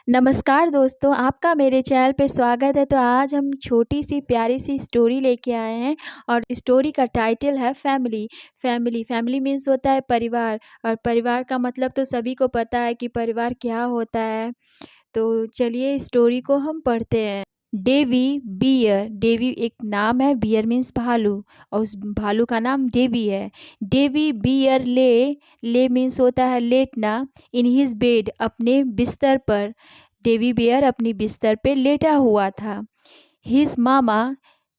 नमस्कार दोस्तों, आपका मेरे चैनल पे स्वागत है। तो आज हम छोटी सी प्यारी सी स्टोरी लेके आए हैं और स्टोरी का टाइटल है फैमिली। फैमिली मीन्स होता है परिवार, और परिवार का मतलब तो सभी को पता है कि परिवार क्या होता है। तो चलिए स्टोरी को हम पढ़ते हैं। डेवी बियर, डेवी एक नाम है, बियर मीन्स भालू, और उस भालू का नाम डेवी है। डेवी बियर ले मीन्स होता है लेटना, इन हिज बेड अपने बिस्तर पर। डेवी बियर अपनी बिस्तर पे लेटा हुआ था। हिज मामा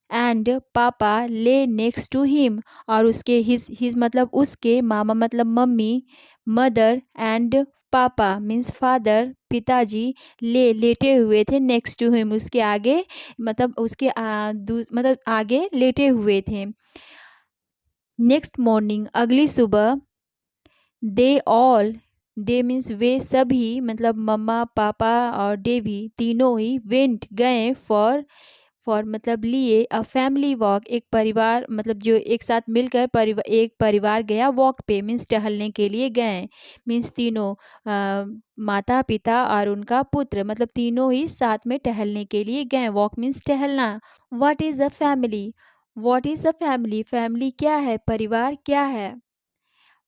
एंड पापा ले नेक्स्ट टू हिम, और उसके हिज मतलब उसके, मामा मतलब मम्मी, मदर एंड पापा मीन्स फादर पिताजी, लेटे हुए थे नेक्स्ट टू हिम उसके आगे, मतलब उसके मतलब आगे लेटे हुए थे। नेक्स्ट मॉर्निंग अगली सुबह, दे ऑल, दे मीन्स वे सभी, मतलब मम्मा पापा और डेवी तीनों ही वेंट गए फॉर मतलब लिए अ फैमिली वॉक, एक परिवार मतलब जो एक साथ मिलकर एक परिवार गया वॉक पे, मीन्स टहलने के लिए गए। मीन्स तीनों, माता पिता और उनका पुत्र, मतलब तीनों ही साथ में टहलने के लिए गए। वॉक मीन्स टहलना। What is a family, what is a family, family क्या है, परिवार क्या है।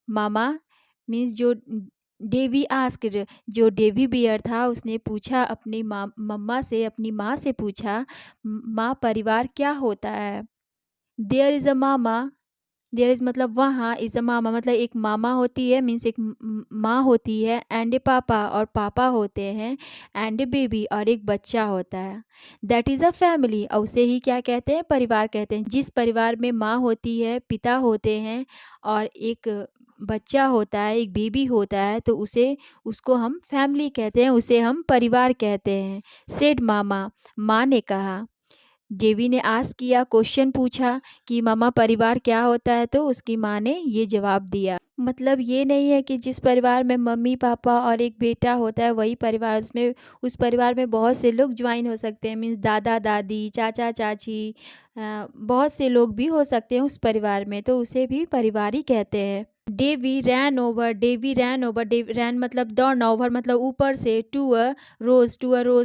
मामा मीन्स जो डेवी आस्क्ड, जो डेवी बियर था उसने पूछा अपनी मम्मा से, अपनी माँ से पूछा, माँ परिवार क्या होता है। देयर इज़ अ मामा, देयर इज़ मतलब वहाँ, इज़ अ मामा मतलब एक मामा होती है, मीन्स एक माँ होती है, एंड ए पापा और पापा होते हैं, एंड ए बेबी और एक बच्चा होता है। दैट इज़ अ फैमिली, और उसे ही क्या कहते हैं, परिवार कहते हैं। जिस परिवार में माँ होती है, पिता होते हैं और एक बच्चा होता है, एक बेबी होता है, तो उसको हम फैमिली कहते हैं, उसे हम परिवार कहते हैं। सेड मामा, माँ ने कहा। डेवी ने आस्क किया, क्वेश्चन पूछा कि मामा परिवार क्या होता है, तो उसकी माँ ने ये जवाब दिया। मतलब ये नहीं है कि जिस परिवार में मम्मी पापा और एक बेटा होता है वही परिवार, उसमें उस परिवार में बहुत से लोग ज्वाइन हो सकते हैं, मीन्स दादा दादी चाचा चाची, बहुत से लोग भी हो सकते हैं उस परिवार में, तो उसे भी परिवार ही कहते हैं। Davy ran over, Davy ran over, ran मतलब दौड़ना, ओवर मतलब ऊपर से, टू अ रोज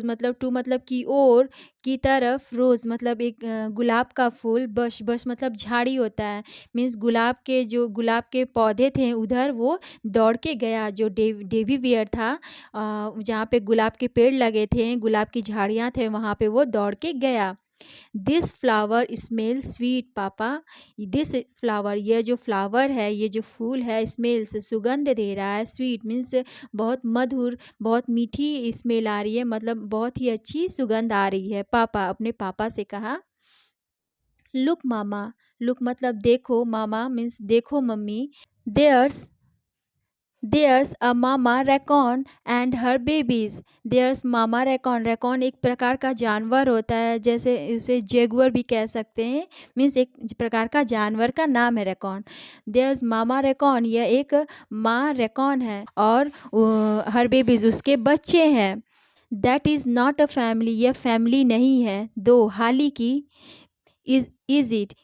मतलब टू मतलब की ओर, की तरफ, रोज़ मतलब एक गुलाब का फूल, बश मतलब झाड़ी होता है, मीन्स गुलाब के, जो गुलाब के पौधे थे उधर वो दौड़ के गया। जो डेवी बियर था, जहाँ पे गुलाब के पेड़ लगे थे, गुलाब की झाड़ियाँ थे, वहाँ पे वो दौड़ के गया। दिस फ्लावर स्मेल स्वीट पापा, दिस फ्लावर, ये जो फ्लावर है, ये जो फूल है, स्मेल्स सुगंध दे रहा है, स्वीट मीन्स बहुत मधुर, बहुत मीठी स्मेल आ रही है, मतलब बहुत ही अच्छी सुगंध आ रही है। पापा अपने पापा से कहा। लुक मामा, लुक मतलब देखो, मामा मीन्स देखो मम्मी। There's, there's a mama raccoon and her babies, there's mama raccoon, raccoon एक प्रकार का जानवर होता है, जैसे उसे जेगुअर भी कह सकते हैं, मीन्स एक प्रकार का जानवर का नाम है रैकॉन। देयर्स मामा रैकॉन, यह एक माँ रैकॉन है, और हर बेबीज उसके बच्चे हैं। That is not a family, यह फैमिली नहीं है, दो हाली की। इज इट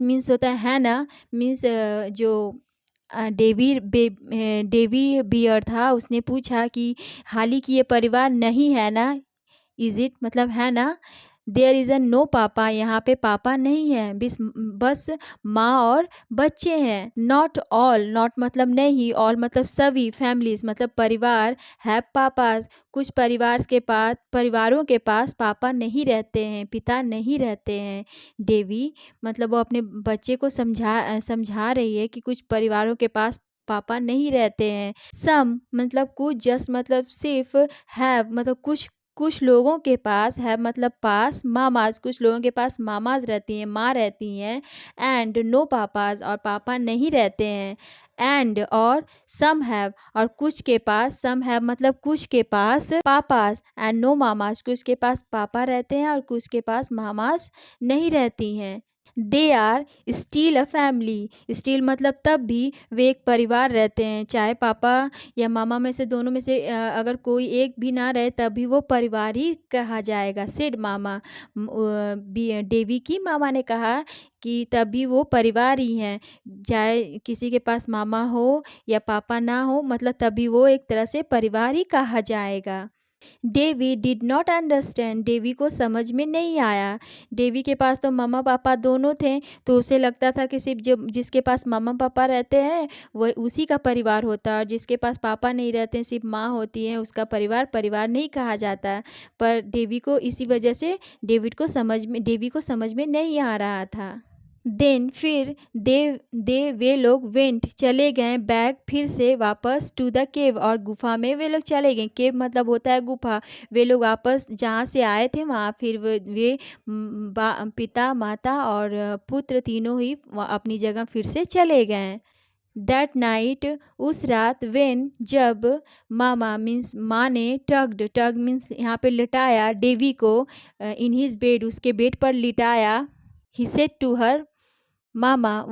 मीन्स होता है ना, मीन्स जो डेवी बियर था उसने पूछा कि हाल ही की ये परिवार नहीं है ना। इज इट मतलब है ना। देयर इज़ अ नो पापा, यहाँ पे पापा नहीं है, बस माँ और बच्चे हैं। नॉट ऑल, नॉट मतलब नहीं, ऑल मतलब सभी, फैमिलीज मतलब परिवार, हैव पापाज, कुछ परिवारों के पास पापा नहीं रहते हैं, पिता नहीं रहते हैं। डेवी मतलब वो अपने बच्चे को समझा रही है कि कुछ परिवारों के पास पापा नहीं रहते हैं। सम मतलब कुछ, जस्ट मतलब सिर्फ, हैव मतलब कुछ लोगों के पास, है मतलब पास, मामाज कुछ लोगों के पास मामाज रहती हैं, माँ रहती हैं, एंड नो पापाज और पापा नहीं रहते हैं, एंड और सम हैव और कुछ के पास, सम हैव मतलब कुछ के पास पापाज, एंड नो मामाज कुछ के पास पापा रहते हैं और कुछ के पास मामाज नहीं रहती हैं। They are still a family, still मतलब तब भी वे एक परिवार रहते हैं, चाहे पापा या मामा में से, दोनों में से अगर कोई एक भी ना रहे तब भी वो परिवार ही कहा जाएगा। सेड मामा, डेवी की मामा ने कहा कि तब भी वो परिवार ही हैं, चाहे किसी के पास मामा हो या पापा ना हो, मतलब तभी वो एक तरह से परिवार ही कहा जाएगा। Davy did not understand, Davy को समझ में नहीं आया। डेवी के पास तो मम्मा पापा दोनों थे, तो उसे लगता था कि सिर्फ जब जिसके पास मम्मा पापा रहते हैं वह उसी का परिवार होता है, और जिसके पास पापा नहीं रहते हैं, सिर्फ माँ होती है, उसका परिवार परिवार नहीं कहा जाता। पर डेवी को इसी वजह से डेवी को समझ में नहीं आ रहा था। देन फिर दे दे वे लोग वेंट चले गए बैक, फिर से वापस टू द केव, और गुफा में वे लोग चले गए। केव मतलब होता है गुफा। वे लोग वापस जहाँ से आए थे वहाँ फिर वे पिता माता और पुत्र तीनों ही अपनी जगह फिर से चले गए। दैट नाइट, उस रात, वेन जब, मामा मीन्स माँ ने टग्ड, टग मीन्स यहाँ पे लिटाया डेवी को, इन हिज बेड, उसके बेड पर लिटाया। He said to her, mama,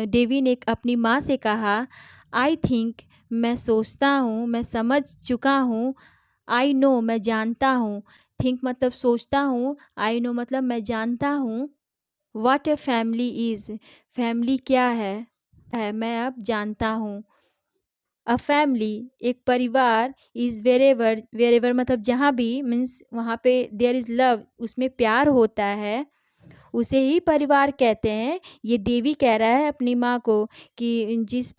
Davy ने अपनी माँ से कहा, आई थिंक, मैं सोचता हूँ, मैं समझ चुका हूँ, आई नो, मैं जानता हूँ, थिंक मतलब सोचता हूँ, आई नो मतलब मैं जानता हूँ, what a family is, family क्या है मैं अब जानता हूँ। अ फैमिली, एक परिवार, इज़ वेरेवर, वेरेवर मतलब जहाँ भी, मीन्स वहाँ पे देयर इज़ लव, उसमें प्यार होता है, उसे ही परिवार कहते हैं। ये डेवी कह रहा है अपनी माँ को कि जिस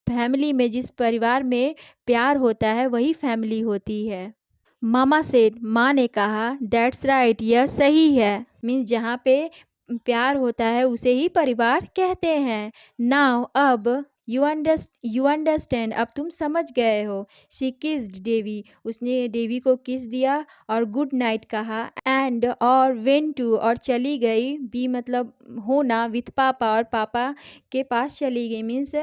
फैमिली में, जिस परिवार में प्यार होता है वही फैमिली होती है। मामा सेड, माँ ने कहा, दैट्स राइट, यह सही है, मीन्स जहाँ पे प्यार होता है उसे ही परिवार कहते हैं। नाउ अब, यू अंडरस्टैंड, अब तुम समझ गए हो। शी किस्ड डेवी, उसने डेवी को किस दिया और गुड नाइट कहा, एंड और वेन टू, और चली गई, बी मतलब होना, विथ पापा, और पापा के पास चली गई, मीन्स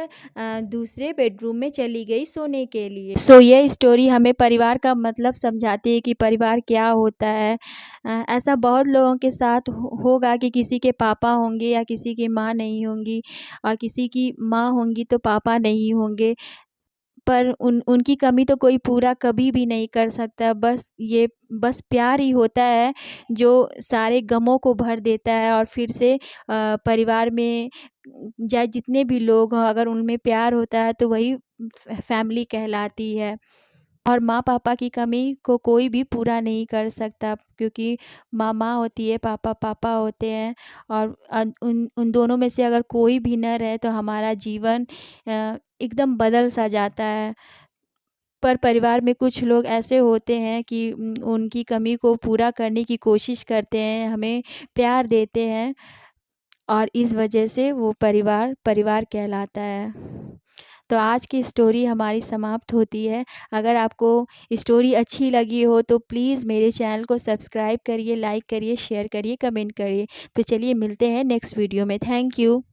दूसरे बेडरूम में चली गई सोने के लिए। सो ये स्टोरी हमें परिवार का मतलब समझाती है कि परिवार क्या होता है। ऐसा बहुत लोगों के साथ होगा कि किसी के पापा होंगे या किसी की माँ नहीं होंगी, और किसी की माँ होंगी तो पापा नहीं होंगे, पर उनकी कमी तो कोई पूरा कभी भी नहीं कर सकता। बस प्यार ही होता है जो सारे गमों को भर देता है, और फिर से परिवार में चाहे जितने भी लोग हों, अगर उनमें प्यार होता है तो वही फैमिली कहलाती है। और माँ पापा की कमी को कोई भी पूरा नहीं कर सकता, क्योंकि माँ माँ होती है, पापा पापा होते हैं, और उन उन दोनों में से अगर कोई भी न रहे तो हमारा जीवन एकदम बदल सा जाता है। पर परिवार में कुछ लोग ऐसे होते हैं कि उनकी कमी को पूरा करने की कोशिश करते हैं, हमें प्यार देते हैं, और इस वजह से वो परिवार परिवार कहलाता है। तो आज की स्टोरी हमारी समाप्त होती है। अगर आपको स्टोरी अच्छी लगी हो तो प्लीज़ मेरे चैनल को सब्सक्राइब करिए, लाइक करिए, शेयर करिए, कमेंट करिए। तो चलिए मिलते हैं नेक्स्ट वीडियो में। Thank you.